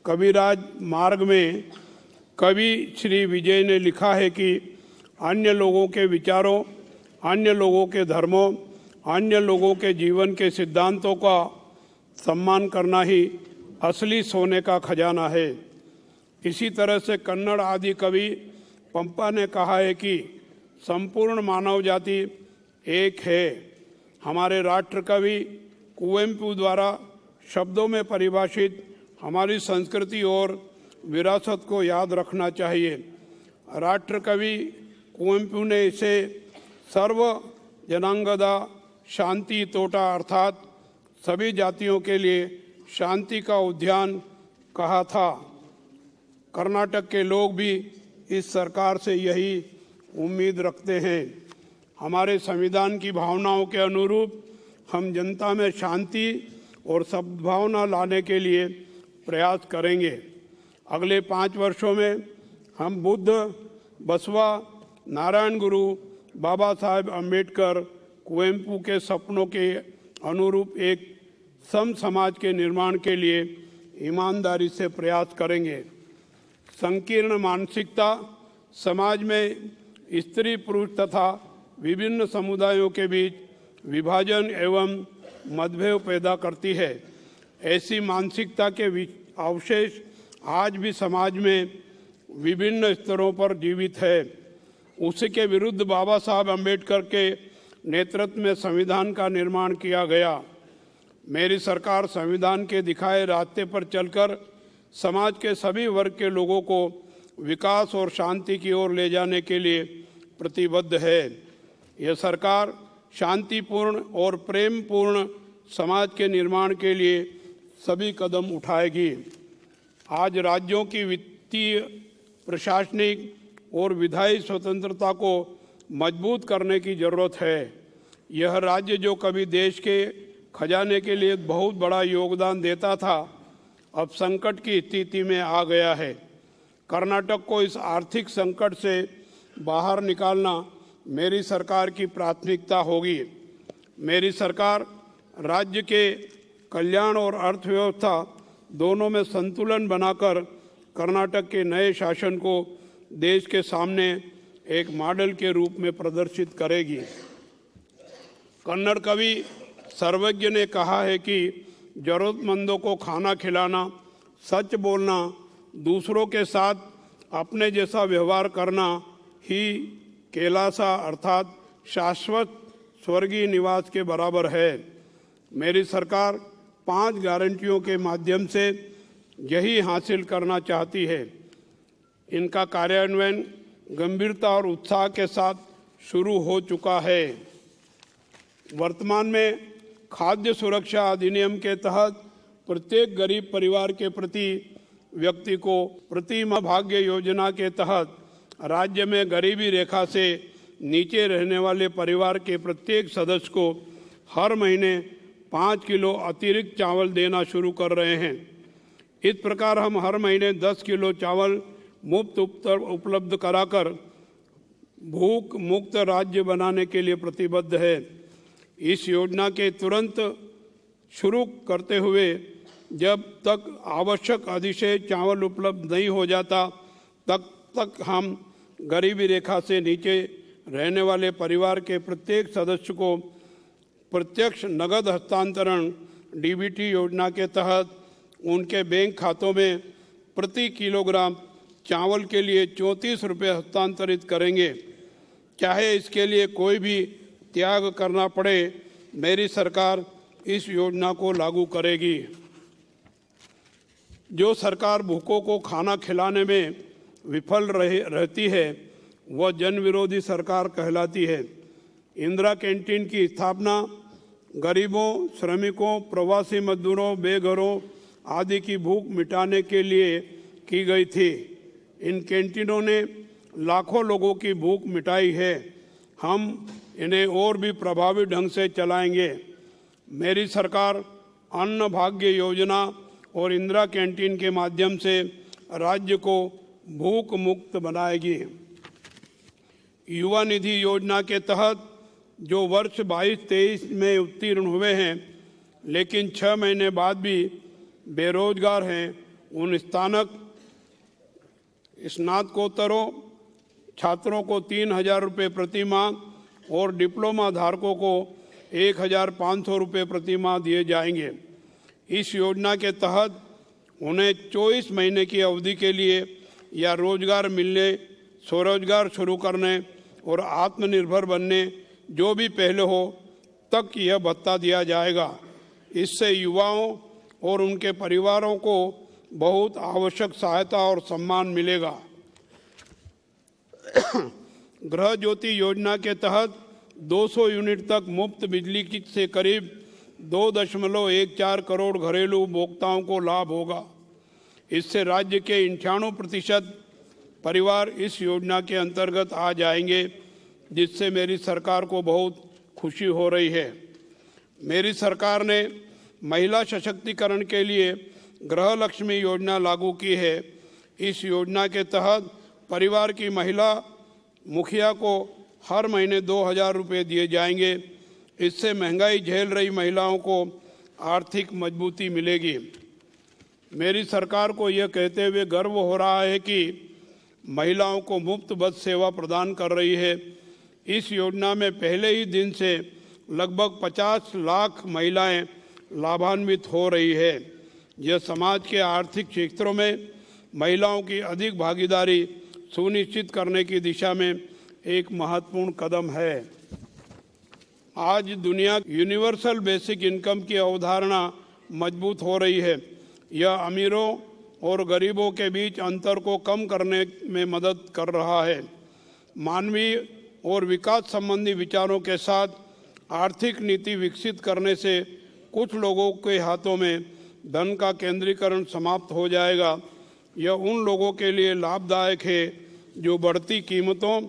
कविराज मार्ग में कवि श्री विजय ने लिखा है कि अन्य लोगों के विचारों, अन्य लोगों के धर्मों, अन्य लोगों के जीवन के सिद्धांतों का सम्मान करना ही असली सोने का खजाना है। इसी तरह से कन्नड़ आदि कवि पंपा ने कहा है कि संपूर्ण मानव जाति एक है। हमारे राष्ट्र कवि कुवेंपु द्वारा शब्दों में परिभाषित हमारी संस्कृति और विरासत को याद रखना चाहिए। राष्ट्र कवि कुवेंपु ने इसे सर्व जनांगदा शांति तोटा अर्थात सभी जातियों के लिए शांति का उद्यान कहा था। कर्नाटक के लोग भी इस सरकार से यही उम्मीद रखते हैं। हमारे संविधान की भावनाओं के अनुरूप हम जनता में शांति और सद्भावना लाने के लिए प्रयास करेंगे। अगले 5 वर्षों में हम बुद्ध, बसवा, नारायण गुरु, बाबा साहेब अम्बेडकर, कुवेंपु के सपनों के अनुरूप एक सम समाज के निर्माण के लिए ईमानदारी से प्रयास करेंगे। संकीर्ण मानसिकता समाज में स्त्री पुरुष तथा विभिन्न समुदायों के बीच विभाजन एवं मतभेद पैदा करती है। ऐसी मानसिकता के अवशेष आज भी समाज में विभिन्न स्तरों पर जीवित है। उसी के विरुद्ध बाबा साहब अम्बेडकर के नेतृत्व में संविधान का निर्माण किया गया। मेरी सरकार संविधान के दिखाए रास्ते पर चलकर समाज के सभी वर्ग के लोगों को विकास और शांति की ओर ले जाने के लिए प्रतिबद्ध है। यह सरकार शांतिपूर्ण और प्रेमपूर्ण समाज के निर्माण के लिए सभी कदम उठाएगी। आज राज्यों की वित्तीय, प्रशासनिक और विधायी स्वतंत्रता को मजबूत करने की जरूरत है। यह राज्य जो कभी देश के खजाने के लिए बहुत बड़ा योगदान देता था, अब संकट की स्थिति में आ गया है। कर्नाटक को इस आर्थिक संकट से बाहर निकालना मेरी सरकार की प्राथमिकता होगी। मेरी सरकार राज्य के कल्याण और अर्थव्यवस्था दोनों में संतुलन बनाकर कर्नाटक के नए शासन को देश के सामने एक मॉडल के रूप में प्रदर्शित करेगी। कन्नड़ कवि सर्वज्ञ ने कहा है कि जरूरतमंदों को खाना खिलाना, सच बोलना, दूसरों के साथ अपने जैसा व्यवहार करना ही कैलासा अर्थात शाश्वत स्वर्गीय निवास के बराबर है। मेरी सरकार 5 गारंटियों के माध्यम से यही हासिल करना चाहती है। इनका कार्यान्वयन गंभीरता और उत्साह के साथ शुरू हो चुका है। वर्तमान में खाद्य सुरक्षा अधिनियम के तहत प्रत्येक गरीब परिवार के प्रति व्यक्ति को प्रति माह भाग्य योजना के तहत राज्य में गरीबी रेखा से नीचे रहने वाले परिवार के प्रत्येक सदस्य को हर महीने 5 किलो अतिरिक्त चावल देना शुरू कर रहे हैं। इस प्रकार हम हर महीने 10 किलो चावल मुफ्त उपलब्ध कराकर भूख मुक्त राज्य बनाने के लिए प्रतिबद्ध है। इस योजना के तुरंत शुरू करते हुए जब तक आवश्यक अतिशय चावल उपलब्ध नहीं हो जाता तब तक हम गरीबी रेखा से नीचे रहने वाले परिवार के प्रत्येक सदस्य को प्रत्यक्ष नगद हस्तांतरण डीबीटी योजना के तहत उनके बैंक खातों में प्रति किलोग्राम चावल के लिए 34 रुपये हस्तांतरित करेंगे। चाहे इसके लिए कोई भी त्याग करना पड़े, मेरी सरकार इस योजना को लागू करेगी। जो सरकार भूखों को खाना खिलाने में विफल रहती है वह जन विरोधी सरकार कहलाती है। इंदिरा कैंटीन की स्थापना गरीबों, श्रमिकों, प्रवासी मजदूरों, बेघरों आदि की भूख मिटाने के लिए की गई थी। इन कैंटीनों ने लाखों लोगों की भूख मिटाई है। हम इन्हें और भी प्रभावी ढंग से चलाएंगे। मेरी सरकार अन्न भाग्य योजना और इंदिरा कैंटीन के माध्यम से राज्य को भूख मुक्त बनाएगी। युवा निधि योजना के तहत जो वर्ष 22-23 में उत्तीर्ण हुए हैं लेकिन 6 महीने बाद भी बेरोजगार हैं, उन स्नातकोत्तरों छात्रों को 3,000 रुपये प्रति माह और डिप्लोमा धारकों को 1,500 रुपये प्रति माह दिए जाएंगे। इस योजना के तहत उन्हें 24 महीने की अवधि के लिए या रोजगार मिलने, स्वरोजगार शुरू करने और आत्मनिर्भर बनने जो भी पहले हो तक यह भत्ता दिया जाएगा। इससे युवाओं और उनके परिवारों को बहुत आवश्यक सहायता और सम्मान मिलेगा। गृह ज्योति योजना के तहत 200 यूनिट तक मुफ्त बिजली से करीब 2.14 करोड़ घरेलू उपभोक्ताओं को लाभ होगा। इससे राज्य के 98% परिवार इस योजना के अंतर्गत आ जाएंगे, जिससे मेरी सरकार को बहुत खुशी हो रही है। मेरी सरकार ने महिला सशक्तिकरण के लिए गृह लक्ष्मी योजना लागू की है। इस योजना के तहत परिवार की महिला मुखिया को हर महीने 2,000 रुपये दिए जाएंगे। इससे महंगाई झेल रही महिलाओं को आर्थिक मजबूती मिलेगी। मेरी सरकार को यह कहते हुए गर्व हो रहा है कि महिलाओं को मुफ्त बस सेवा प्रदान कर रही है। इस योजना में पहले ही दिन से लगभग 50 लाख महिलाएं लाभान्वित हो रही है। यह समाज के आर्थिक क्षेत्रों में महिलाओं की अधिक भागीदारी सुनिश्चित करने की दिशा में एक महत्वपूर्ण कदम है। आज दुनिया यूनिवर्सल बेसिक इनकम की अवधारणा मजबूत हो रही है। यह अमीरों और गरीबों के बीच अंतर को कम करने में मदद कर रहा है। मानवीय और विकास संबंधी विचारों के साथ आर्थिक नीति विकसित करने से कुछ लोगों के हाथों में धन का केंद्रीकरण समाप्त हो जाएगा। यह उन लोगों के लिए लाभदायक है जो बढ़ती कीमतों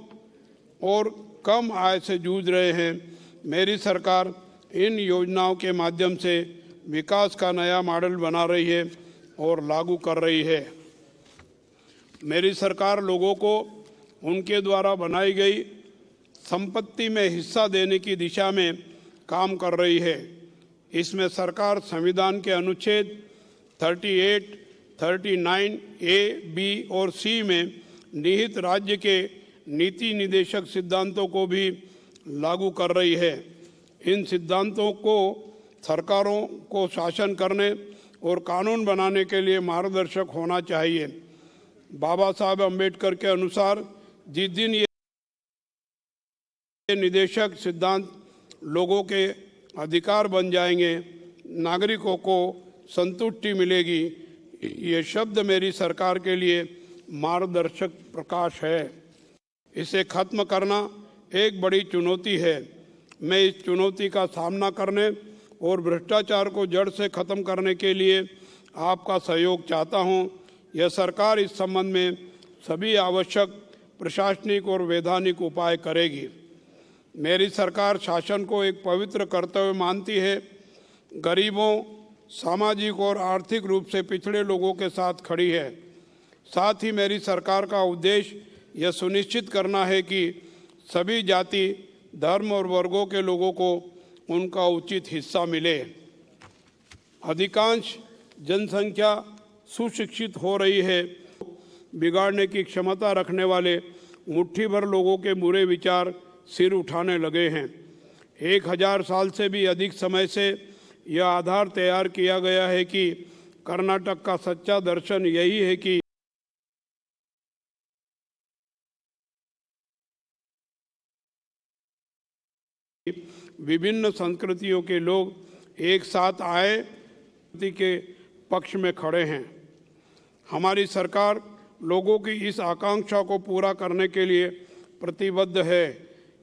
और कम आय से जूझ रहे हैं। मेरी सरकार इन योजनाओं के माध्यम से विकास का नया मॉडल बना रही है और लागू कर रही है। मेरी सरकार लोगों को उनके द्वारा बनाई गई संपत्ति में हिस्सा देने की दिशा में काम कर रही है। इसमें सरकार संविधान के अनुच्छेद 38, 39 ए, बी और सी में निहित राज्य के नीति निदेशक सिद्धांतों को भी लागू कर रही है। इन सिद्धांतों को सरकारों को शासन करने और कानून बनाने के लिए मार्गदर्शक होना चाहिए। बाबा साहब अम्बेडकर के अनुसार जिस दिन ये निदेशक सिद्धांत लोगों के अधिकार बन जाएंगे, नागरिकों को संतुष्टि मिलेगी। ये शब्द मेरी सरकार के लिए मार्गदर्शक प्रकाश है। इसे खत्म करना एक बड़ी चुनौती है। मैं इस चुनौती का सामना करने और भ्रष्टाचार को जड़ से खत्म करने के लिए आपका सहयोग चाहता हूं। यह सरकार इस संबंध में सभी आवश्यक प्रशासनिक और वैधानिक उपाय करेगी। मेरी सरकार शासन को एक पवित्र कर्तव्य मानती है। गरीबों, सामाजिक और आर्थिक रूप से पिछड़े लोगों के साथ खड़ी है। साथ ही मेरी सरकार का उद्देश्य यह सुनिश्चित करना है कि सभी जाति, धर्म और वर्गों के लोगों को उनका उचित हिस्सा मिले। अधिकांश जनसंख्या सुशिक्षित हो रही है। बिगाड़ने की क्षमता रखने वाले मुट्ठी भर लोगों के बुरे विचार सिर उठाने लगे हैं। 1000 साल से भी अधिक समय से यह आधार तैयार किया गया है कि कर्नाटक का सच्चा दर्शन यही है कि विभिन्न संस्कृतियों के लोग एक साथ आए के पक्ष में खड़े हैं। हमारी सरकार लोगों की इस आकांक्षा को पूरा करने के लिए प्रतिबद्ध है।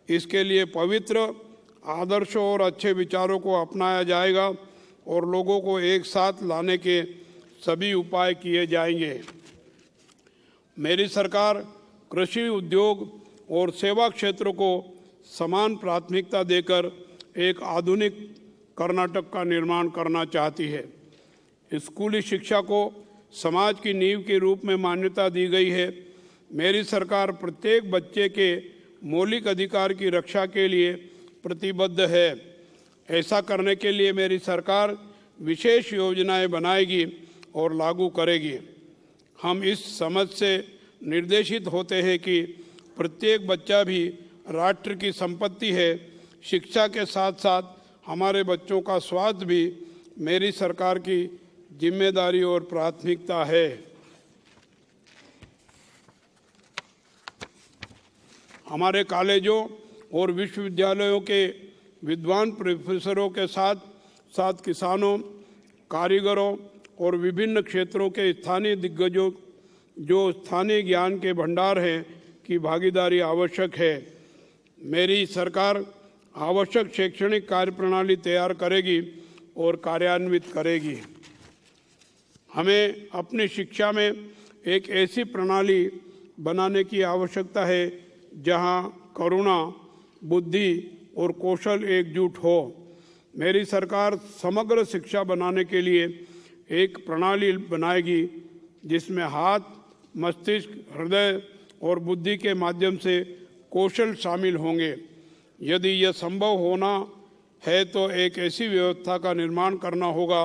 इसके लिए पवित्र आदर्शों और अच्छे विचारों को अपनाया जाएगा और लोगों को एक साथ लाने के सभी उपाय किए जाएंगे। मेरी सरकार कृषि, उद्योग और सेवा क्षेत्रों को समान प्राथमिकता देकर एक आधुनिक कर्नाटक का निर्माण करना चाहती है। स्कूली शिक्षा को समाज की नींव के रूप में मान्यता दी गई है। मेरी सरकार प्रत्येक बच्चे के मौलिक अधिकार की रक्षा के लिए प्रतिबद्ध है। ऐसा करने के लिए मेरी सरकार विशेष योजनाएं बनाएगी और लागू करेगी। हम इस समझ से निर्देशित होते हैं कि प्रत्येक बच्चा भी राष्ट्र की संपत्ति है। शिक्षा के साथ साथ हमारे बच्चों का स्वास्थ्य भी मेरी सरकार की जिम्मेदारी और प्राथमिकता है। हमारे कॉलेजों और विश्वविद्यालयों के विद्वान प्रोफेसरों के साथ साथ किसानों, कारीगरों और विभिन्न क्षेत्रों के स्थानीय दिग्गजों जो स्थानीय ज्ञान के भंडार हैं की भागीदारी आवश्यक है। मेरी सरकार आवश्यक शैक्षणिक कार्यप्रणाली तैयार करेगी और कार्यान्वित करेगी। हमें अपनी शिक्षा में एक ऐसी प्रणाली बनाने की आवश्यकता है जहां करुणा, बुद्धि और कौशल एकजुट हो। मेरी सरकार समग्र शिक्षा बनाने के लिए एक प्रणाली बनाएगी जिसमें हाथ, मस्तिष्क, हृदय और बुद्धि के माध्यम से कौशल शामिल होंगे। यदि यह संभव होना है तो एक ऐसी व्यवस्था का निर्माण करना होगा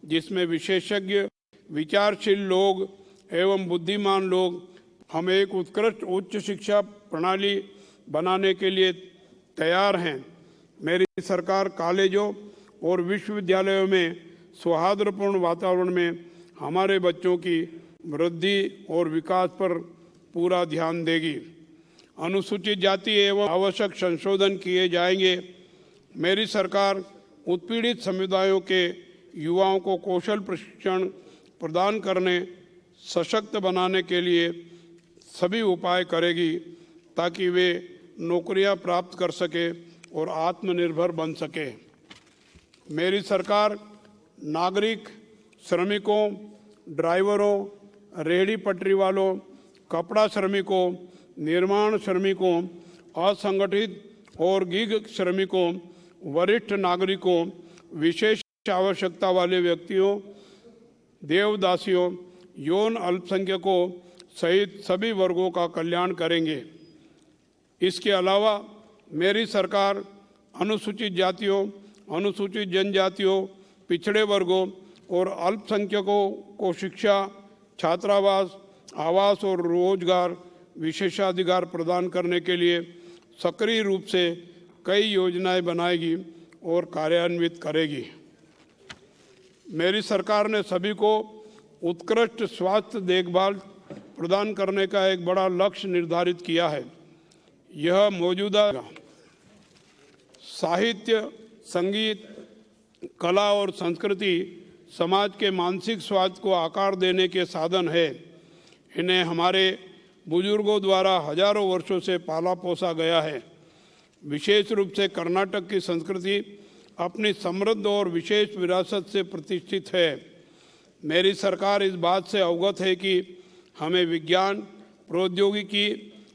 जिसमें विशेषज्ञ, विचारशील लोग एवं बुद्धिमान लोग। हम एक उत्कृष्ट उच्च शिक्षा प्रणाली बनाने के लिए तैयार हैं। मेरी सरकार कॉलेजों और विश्वविद्यालयों में सौहार्दपूर्ण वातावरण में हमारे बच्चों की वृद्धि और विकास पर पूरा ध्यान देगी। अनुसूचित जाति एवं आवश्यक संशोधन किए जाएंगे। मेरी सरकार उत्पीड़ित समुदायों के युवाओं को कौशल प्रशिक्षण प्रदान करने, सशक्त बनाने के लिए सभी उपाय करेगी ताकि वे नौकरियां प्राप्त कर सके और आत्मनिर्भर बन सके। मेरी सरकार नागरिक, श्रमिकों, ड्राइवरों, रेहड़ी पटरी वालों, कपड़ा श्रमिकों, निर्माण श्रमिकों, असंगठित और गिग श्रमिकों, वरिष्ठ नागरिकों, विशेष आवश्यकता वाले व्यक्तियों, देवदासियों, यौन अल्पसंख्यकों सहित सभी वर्गों का कल्याण करेंगे। इसके अलावा मेरी सरकार अनुसूचित जातियों, अनुसूचित जनजातियों, पिछड़े वर्गों और अल्पसंख्यकों को शिक्षा, छात्रावास, आवास और रोजगार विशेषाधिकार प्रदान करने के लिए सक्रिय रूप से कई योजनाएं बनाएगी और कार्यान्वित करेगी। मेरी सरकार ने सभी को उत्कृष्ट स्वास्थ्य देखभाल प्रदान करने का एक बड़ा लक्ष्य निर्धारित किया है। यह मौजूदा साहित्य, संगीत, कला और संस्कृति समाज के मानसिक स्वास्थ्य को आकार देने के साधन है। इन्हें हमारे बुजुर्गों द्वारा हजारों वर्षों से पाला पोसा गया है। विशेष रूप से कर्नाटक की संस्कृति अपनी समृद्ध और विशेष विरासत से प्रतिष्ठित है। मेरी सरकार इस बात से अवगत है कि हमें विज्ञान, प्रौद्योगिकी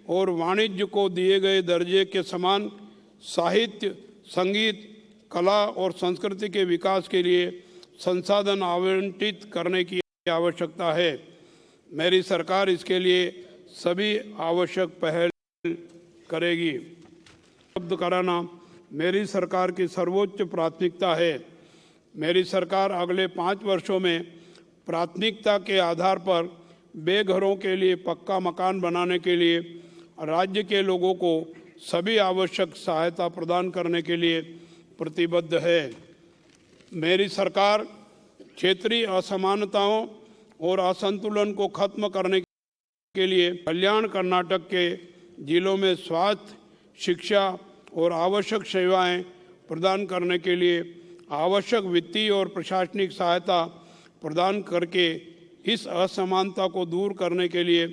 और वाणिज्य को दिए गए दर्जे के समान साहित्य, संगीत, कला और संस्कृति के विकास के लिए संसाधन आवंटित करने की आवश्यकता है। मेरी सरकार इसके लिए सभी आवश्यक पहल करेगी। उपलब्ध कराना मेरी सरकार की सर्वोच्च प्राथमिकता है। मेरी सरकार अगले 5 वर्षों में प्राथमिकता के आधार पर बेघरों के लिए पक्का मकान बनाने के लिए राज्य के लोगों को सभी आवश्यक सहायता प्रदान करने के लिए प्रतिबद्ध है। मेरी सरकार क्षेत्रीय असमानताओं और असंतुलन को खत्म करने के लिए कल्याण कर्नाटक के जिलों में स्वास्थ्य, शिक्षा और आवश्यक सेवाएं प्रदान करने के लिए आवश्यक वित्तीय और प्रशासनिक सहायता प्रदान करके इस असमानता को दूर करने के लिए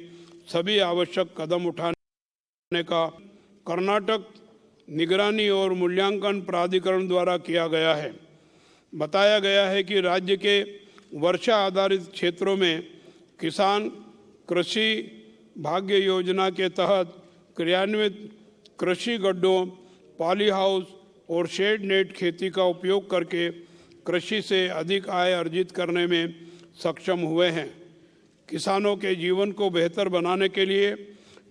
सभी आवश्यक कदम उठाने का कर्नाटक निगरानी और मूल्यांकन प्राधिकरण द्वारा किया गया है। बताया गया है कि राज्य के वर्षा आधारित क्षेत्रों में किसान कृषि भाग्य योजना के तहत क्रियान्वित कृषि गड्ढों, पॉली हाउस और शेड नेट खेती का उपयोग करके कृषि से अधिक आय अर्जित करने में सक्षम हुए हैं। किसानों के जीवन को बेहतर बनाने के लिए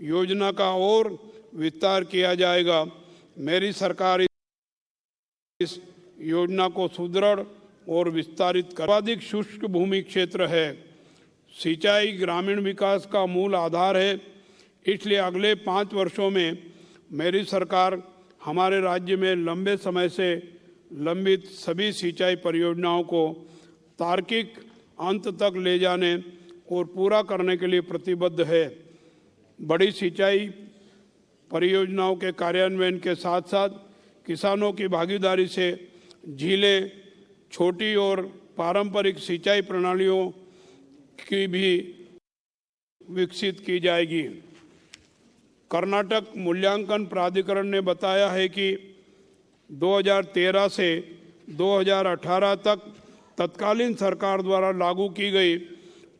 योजना का और विस्तार किया जाएगा। मेरी सरकार इस योजना को सुदृढ़ और विस्तारित कर। सर्वाधिक शुष्क भूमि क्षेत्र है। सिंचाई ग्रामीण विकास का मूल आधार है, इसलिए अगले 5 वर्षों में मेरी सरकार हमारे राज्य में लंबे समय से लंबित सभी सिंचाई परियोजनाओं को तार्किक अंत तक ले जाने और पूरा करने के लिए प्रतिबद्ध है। बड़ी सिंचाई परियोजनाओं के कार्यान्वयन के साथ साथ किसानों की भागीदारी से झीलें, छोटी और पारंपरिक सिंचाई प्रणालियों की भी विकसित की जाएगी। कर्नाटक मूल्यांकन प्राधिकरण ने बताया है कि 2013 से 2018 तक तत्कालीन सरकार द्वारा लागू की गई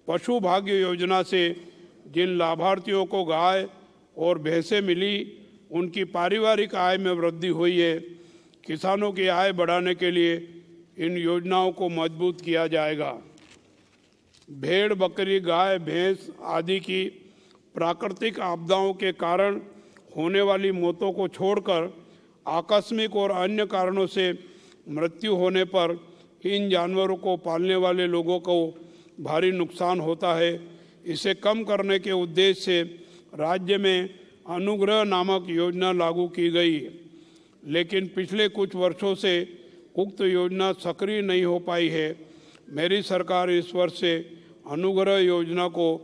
पशु भाग्य योजना से जिन लाभार्थियों को गाय और भैंसें मिली, उनकी पारिवारिक आय में वृद्धि हुई है। किसानों की आय बढ़ाने के लिए इन योजनाओं को मजबूत किया जाएगा। भेड़, बकरी, गाय, भैंस आदि की प्राकृतिक आपदाओं के कारण होने वाली मौतों को छोड़कर आकस्मिक और अन्य कारणों से मृत्यु होने पर इन जानवरों को पालने वाले लोगों को भारी नुकसान होता है। इसे कम करने के उद्देश्य से राज्य में अनुग्रह नामक योजना लागू की गई, लेकिन पिछले कुछ वर्षों से उक्त योजना सक्रिय नहीं हो पाई है। मेरी सरकार इस वर्ष से अनुग्रह योजना को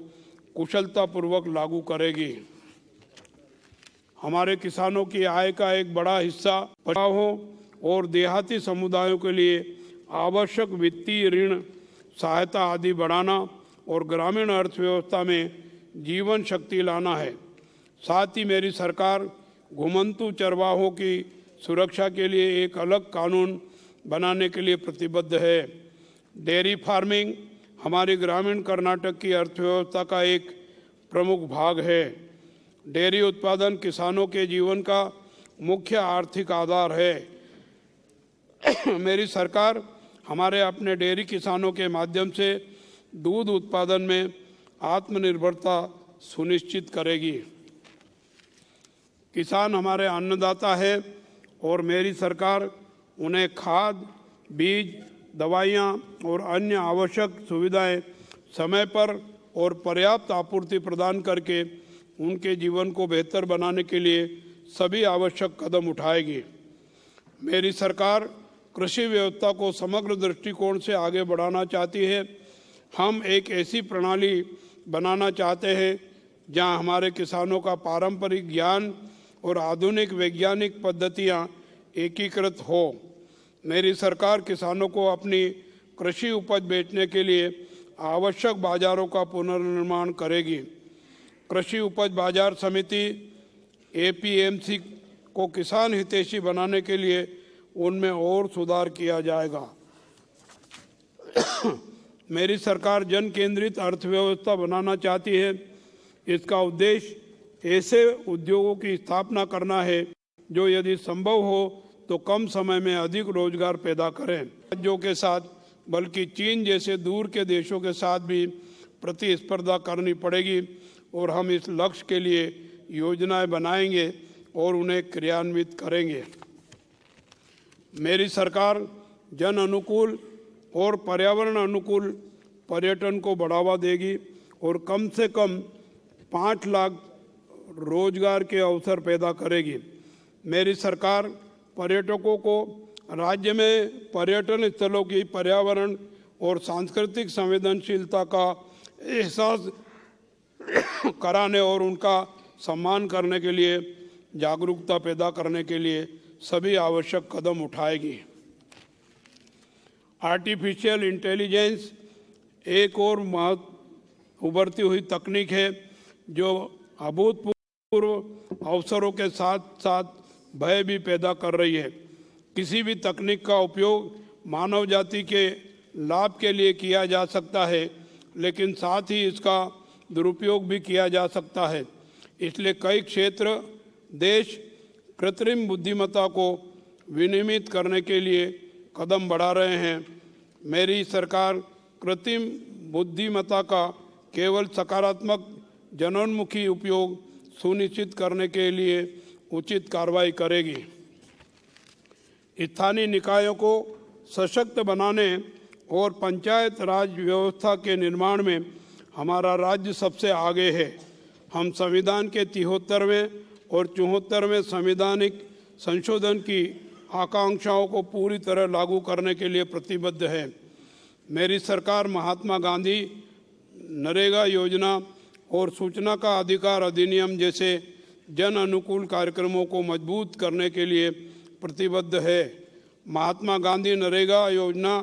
कुशलतापूर्वक लागू करेगी। हमारे किसानों की आय का एक बड़ा हिस्सा गाँवों और देहाती समुदायों के लिए आवश्यक वित्तीय ऋण सहायता आदि बढ़ाना और ग्रामीण अर्थव्यवस्था में जीवन शक्ति लाना है। साथ ही मेरी सरकार घुमंतू चरवाहों की सुरक्षा के लिए एक अलग कानून बनाने के लिए प्रतिबद्ध है। डेयरी फार्मिंग हमारे ग्रामीण कर्नाटक की अर्थव्यवस्था का एक प्रमुख भाग है। डेयरी उत्पादन किसानों के जीवन का मुख्य आर्थिक आधार है। मेरी सरकार हमारे अपने डेयरी किसानों के माध्यम से दूध उत्पादन में आत्मनिर्भरता सुनिश्चित करेगी। किसान हमारे अन्नदाता है और मेरी सरकार उन्हें खाद, बीज, दवाइयाँ और अन्य आवश्यक सुविधाएं समय पर और पर्याप्त आपूर्ति प्रदान करके उनके जीवन को बेहतर बनाने के लिए सभी आवश्यक कदम उठाएगी। मेरी सरकार कृषि व्यवस्था को समग्र दृष्टिकोण से आगे बढ़ाना चाहती है। हम एक ऐसी प्रणाली बनाना चाहते हैं जहां हमारे किसानों का पारंपरिक ज्ञान और आधुनिक वैज्ञानिक पद्धतियां एकीकृत हो। मेरी सरकार किसानों को अपनी कृषि उपज बेचने के लिए आवश्यक बाजारों का पुनर्निर्माण करेगी। कृषि उपज बाजार समिति APMC को किसान हितैषी बनाने के लिए उनमें और सुधार किया जाएगा। मेरी सरकार जन केंद्रित अर्थव्यवस्था बनाना चाहती है। इसका उद्देश्य ऐसे उद्योगों की स्थापना करना है जो यदि संभव हो तो कम समय में अधिक रोजगार पैदा करें। राज्यों के साथ बल्कि चीन जैसे दूर के देशों के साथ भी प्रतिस्पर्धा करनी पड़ेगी और हम इस लक्ष्य के लिए योजनाएं बनाएंगे और उन्हें क्रियान्वित करेंगे। मेरी सरकार जन अनुकूल और पर्यावरण अनुकूल पर्यटन को बढ़ावा देगी और कम से कम 5 लाख रोजगार के अवसर पैदा करेगी। मेरी सरकार पर्यटकों को राज्य में पर्यटन स्थलों की पर्यावरण और सांस्कृतिक संवेदनशीलता का एहसास कराने और उनका सम्मान करने के लिए जागरूकता पैदा करने के लिए सभी आवश्यक कदम उठाएगी। आर्टिफिशियल इंटेलिजेंस एक और उभरती हुई तकनीक है जो अभूतपूर्व अवसरों के साथ साथ भय भी पैदा कर रही है। किसी भी तकनीक का उपयोग मानव जाति के लाभ के लिए किया जा सकता है, लेकिन साथ ही इसका दुरुपयोग भी किया जा सकता है। इसलिए कई क्षेत्र देश कृत्रिम बुद्धिमत्ता को विनियमित करने के लिए कदम बढ़ा रहे हैं। मेरी सरकार कृत्रिम बुद्धिमत्ता का केवल सकारात्मक जनोन्मुखी उपयोग सुनिश्चित करने के लिए उचित कार्रवाई करेगी। स्थानीय निकायों को सशक्त बनाने और पंचायत राज व्यवस्था के निर्माण में हमारा राज्य सबसे आगे है। हम संविधान के 73वें और 74वें संवैधानिक संशोधन की आकांक्षाओं को पूरी तरह लागू करने के लिए प्रतिबद्ध है। मेरी सरकार महात्मा गांधी नरेगा योजना और सूचना का अधिकार अधिनियम जैसे जन अनुकूल कार्यक्रमों को मजबूत करने के लिए प्रतिबद्ध है। महात्मा गांधी नरेगा योजना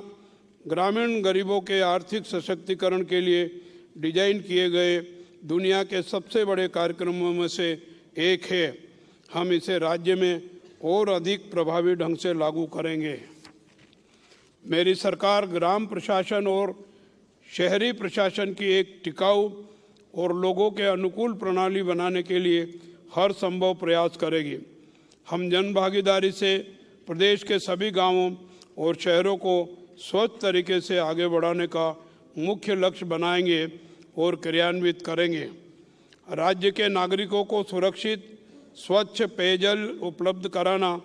ग्रामीण गरीबों के आर्थिक सशक्तिकरण के लिए डिजाइन किए गए दुनिया के सबसे बड़े कार्यक्रमों में से एक है। हम इसे राज्य में और अधिक प्रभावी ढंग से लागू करेंगे। मेरी सरकार ग्राम प्रशासन और शहरी प्रशासन की एक टिकाऊ और लोगों के अनुकूल प्रणाली बनाने के लिए हर संभव प्रयास करेगी। हम जन भागीदारी से प्रदेश के सभी गांवों और शहरों को स्वच्छ तरीके से आगे बढ़ाने का मुख्य लक्ष्य बनाएंगे और क्रियान्वित करेंगे। राज्य के नागरिकों को सुरक्षित स्वच्छ पेयजल उपलब्ध कराना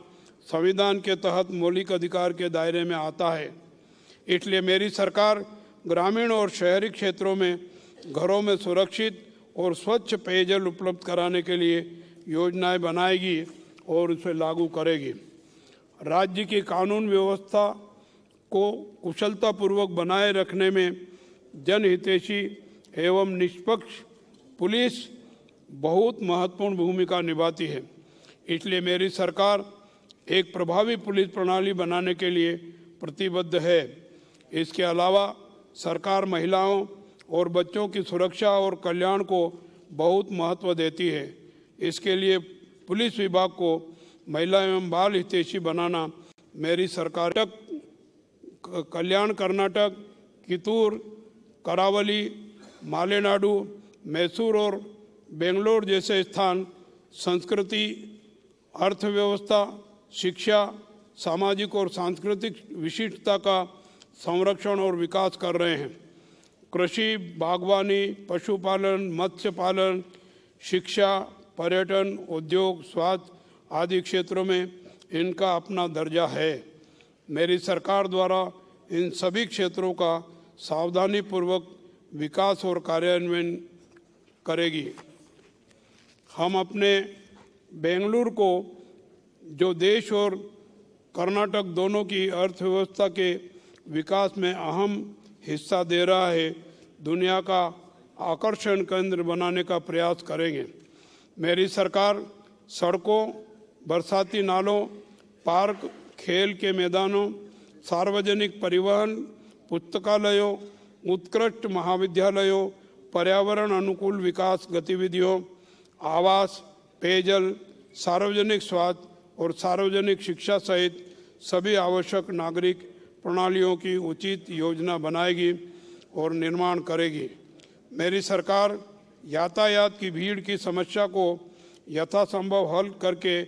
संविधान के तहत मौलिक अधिकार के दायरे में आता है। इसलिए मेरी सरकार ग्रामीण और शहरी क्षेत्रों में घरों में सुरक्षित और स्वच्छ पेयजल उपलब्ध कराने के लिए योजनाएं बनाएगी और उसे लागू करेगी। राज्य की कानून व्यवस्था को कुशलतापूर्वक बनाए रखने में जनहितैषी एवं निष्पक्ष पुलिस बहुत महत्वपूर्ण भूमिका निभाती है। इसलिए मेरी सरकार एक प्रभावी पुलिस प्रणाली बनाने के लिए प्रतिबद्ध है। इसके अलावा सरकार महिलाओं और बच्चों की सुरक्षा और कल्याण को बहुत महत्व देती है। इसके लिए पुलिस विभाग को महिला एवं बाल हितैषी बनाना मेरी सरकार कल्याण कर्नाटक, कितूर, करावली, मालेनाडु, मैसूर और बेंगलोर जैसे स्थान संस्कृति, अर्थव्यवस्था, शिक्षा, सामाजिक और सांस्कृतिक विशिष्टता का संरक्षण और विकास कर रहे हैं। कृषि, बागवानी, पशुपालन, मत्स्य पालन, शिक्षा, पर्यटन, उद्योग, स्वास्थ्य आदि क्षेत्रों में इनका अपना दर्जा है। मेरी सरकार द्वारा इन सभी क्षेत्रों का सावधानीपूर्वक विकास और कार्यान्वयन करेगी। हम अपने बेंगलुरु को जो देश और कर्नाटक दोनों की अर्थव्यवस्था के विकास में अहम हिस्सा दे रहा है, दुनिया का आकर्षण केंद्र बनाने का प्रयास करेंगे। मेरी सरकार सड़कों, बरसाती नालों, पार्क, खेल के मैदानों, सार्वजनिक परिवहन, पुस्तकालयों, उत्कृष्ट महाविद्यालयों, पर्यावरण अनुकूल विकास गतिविधियों, आवास, पेयजल, सार्वजनिक स्वास्थ्य और सार्वजनिक शिक्षा सहित सभी आवश्यक नागरिक प्रणालियों की उचित योजना बनाएगी और निर्माण करेगी। मेरी सरकार यातायात की भीड़ की समस्या को यथासंभव हल करके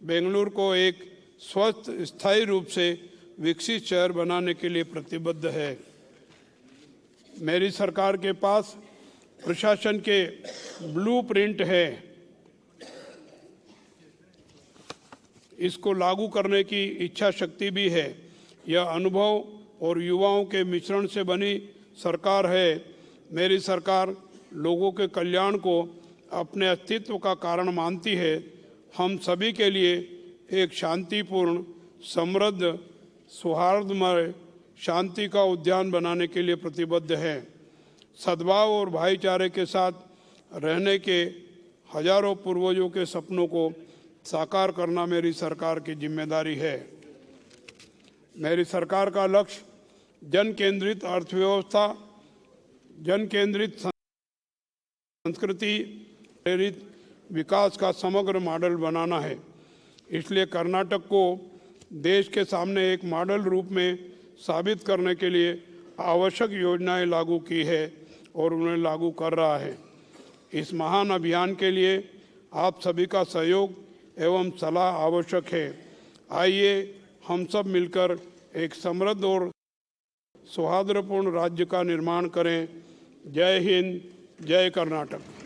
बेंगलुरु को एक स्वस्थ स्थायी रूप से विकसित शहर बनाने के लिए प्रतिबद्ध है। मेरी सरकार के पास प्रशासन के ब्लूप्रिंट है। इसको लागू करने की इच्छा शक्ति भी है। यह अनुभव और युवाओं के मिश्रण से बनी सरकार है। मेरी सरकार लोगों के कल्याण को अपने अस्तित्व का कारण मानती है। हम सभी के लिए एक शांतिपूर्ण, समृद्ध, सौहार्दमय, शांति का उद्यान बनाने के लिए प्रतिबद्ध है। सद्भाव और भाईचारे के साथ रहने के हजारों पूर्वजों के सपनों को साकार करना मेरी सरकार की जिम्मेदारी है। मेरी सरकार का लक्ष्य जन केंद्रित अर्थव्यवस्था, जन केंद्रित संस्कृति प्रेरित विकास का समग्र मॉडल बनाना है। इसलिए कर्नाटक को देश के सामने एक मॉडल रूप में साबित करने के लिए आवश्यक योजनाएं लागू की है और उन्हें लागू कर रहा है। इस महान अभियान के लिए आप सभी का सहयोग एवं सलाह आवश्यक है। आइए हम सब मिलकर एक समृद्ध और सौहार्दपूर्ण राज्य का निर्माण करें। जय हिंद, जय कर्नाटक।